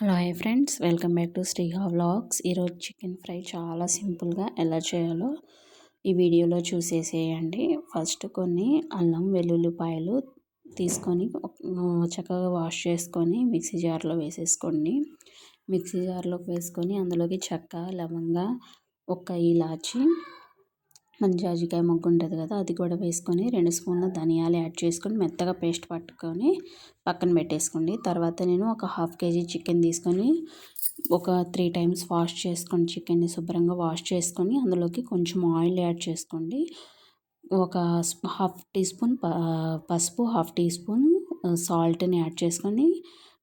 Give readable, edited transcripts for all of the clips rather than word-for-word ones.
Hello hi friends, welcome back to Sriha vlogs. ఈరోజు chicken fry చాలా సింపుల్గా ఎలా చేయాలో ఈ వీడియోలో చూసేసేయండి. ఫస్ట్ కొన్ని అల్లం వెల్లుల్లిపాయలు తీసుకొని చక్కగా వాష్ చేసుకొని మిక్సీ జార్లో వేసేసుకోండి. మిక్సీ జార్లోకి వేసుకొని అందులోకి చెక్క, లవంగ, ఒక ఇలాచి, మన జాజికాయ మొగ్గు ఉంటుంది కదా, అది కూడా వేసుకొని 2 స్పూన్ల ధనియాలు యాడ్ చేసుకొని మెత్తగా పేస్ట్ పట్టుకొని పక్కన పెట్టేసుకోండి. తర్వాత నేను ఒక హాఫ్ కేజీ చికెన్ తీసుకొని ఒక 3 టైమ్స్ వాష్ చేసుకొని చికెన్ని శుభ్రంగా వాష్ చేసుకొని అందులోకి కొంచెం ఆయిల్ యాడ్ చేసుకోండి. ఒక హాఫ్ టీ స్పూన్ పసుపు, హాఫ్ టీ స్పూన్ సాల్ట్ని యాడ్ చేసుకొని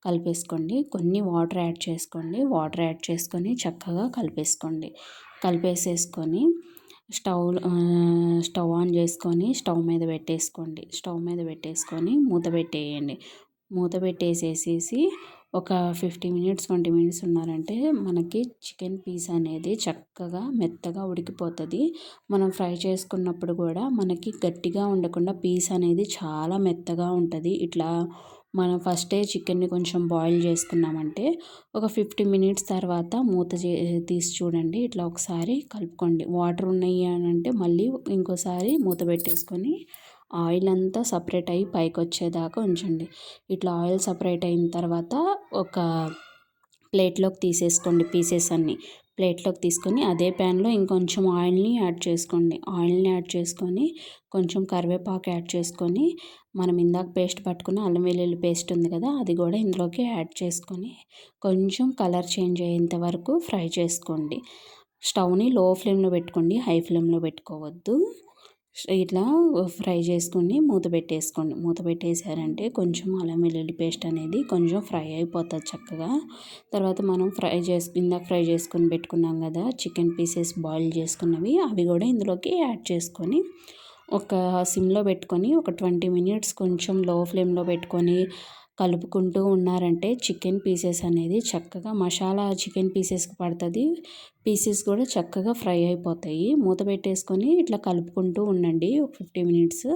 కలిపేసుకోండి. కొన్ని వాటర్ యాడ్ చేసుకోండి. వాటర్ యాడ్ చేసుకొని చక్కగా కలిపేసేసుకొని స్టవ్ ఆన్ చేసుకొని స్టవ్ మీద పెట్టేసుకొని మూత పెట్టేయండి. మూత పెట్టేసేసి ఒక 15 మినిట్స్ 20 మినిట్స్ ఉన్నారంటే మనకి చికెన్ పీస్ అనేది చక్కగా మెత్తగా ఉడికిపోతుంది. మనం ఫ్రై చేసుకున్నప్పుడు కూడా మనకి గట్టిగా ఉండకుండా పీస్ అనేది చాలా మెత్తగా ఉంటుంది. ఇట్లా మనం ఫస్టే చికెన్ని కొంచెం బాయిల్ చేసుకున్నామంటే ఒక 15 మినిట్స్ తర్వాత మూత తీసి చూడండి. ఇట్లా ఒకసారి కలుపుకోండి. వాటర్ ఉన్నాయి అని అంటే మళ్ళీ ఇంకోసారి మూత పెట్టేసుకొని ఆయిల్ అంతా సపరేట్ అయ్యి పైకి వచ్చేదాకా ఉంచండి. ఇట్లా ఆయిల్ సపరేట్ అయిన తర్వాత ఒక ప్లేట్లోకి తీసేసుకోండి. పీసెస్ అన్నీ ప్లేట్లోకి తీసుకొని అదే ప్యాన్లో ఇంకొంచెం ఆయిల్ని యాడ్ చేసుకొని కొంచెం కరివేపాకు యాడ్ చేసుకొని మనం ఇందాక పేస్ట్ పట్టుకున్న అల్లం వెల్లుల్లి పేస్ట్ ఉంది కదా, అది కూడా ఇందులోకి యాడ్ చేసుకొని కొంచెం కలర్ చేంజ్ అయ్యేంత వరకు ఫ్రై చేసుకోండి. స్టవ్ని లో ఫ్లేమ్లో పెట్టుకోండి, హై ఫ్లేమ్లో పెట్టుకోవద్దు. ఇట్లా ఫ్రై చేసుకొని మూత పెట్టేసారంటే కొంచెం అల్లం వెల్లుల్లి పేస్ట్ అనేది కొంచెం ఫ్రై అయిపోతుంది చక్కగా. తర్వాత మనం ఇందాక ఫ్రై చేసుకొని పెట్టుకున్నాం కదా చికెన్ పీసెస్ బాయిల్ చేసుకున్నవి, అవి కూడా ఇందులోకి యాడ్ చేసుకొని ఒక సిమ్లో పెట్టుకొని ఒక 20 మినిట్స్ కొంచెం లో ఫ్లేమ్లో పెట్టుకొని కలుపుకుంటూ ఉన్నారంటే చికెన్ పీసెస్ అనేది చక్కగా మసాలా చికెన్ పీసెస్కి పడుతుంది. పీసెస్ కూడా చక్కగా ఫ్రై అయిపోతాయి. మూత పెట్టేసుకొని ఇట్లా కలుపుకుంటూ ఉండండి ఒక 50 మినిట్స్.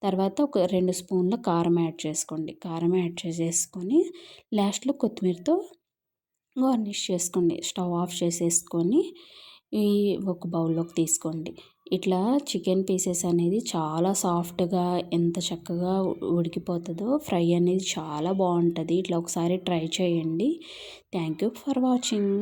తర్వాత ఒక 2 స్పూన్ల కారం యాడ్ చేసుకోండి. కారం యాడ్ చేసేసుకొని లాస్ట్లో కొత్తిమీరతో గార్నిష్ చేసుకోండి. స్టవ్ ఆఫ్ చేసేసుకొని ఈ ఒక బౌల్లోకి తీసుకోండి. ఇట్లా చికెన్ పీసెస్ అనేది చాలా సాఫ్ట్గా ఎంత చక్కగా ఉడికిపోతుందో, ఫ్రై అనేది చాలా బాగుంటుంది. ఇట్లా ఒకసారి ట్రై చేయండి. Thank you for watching.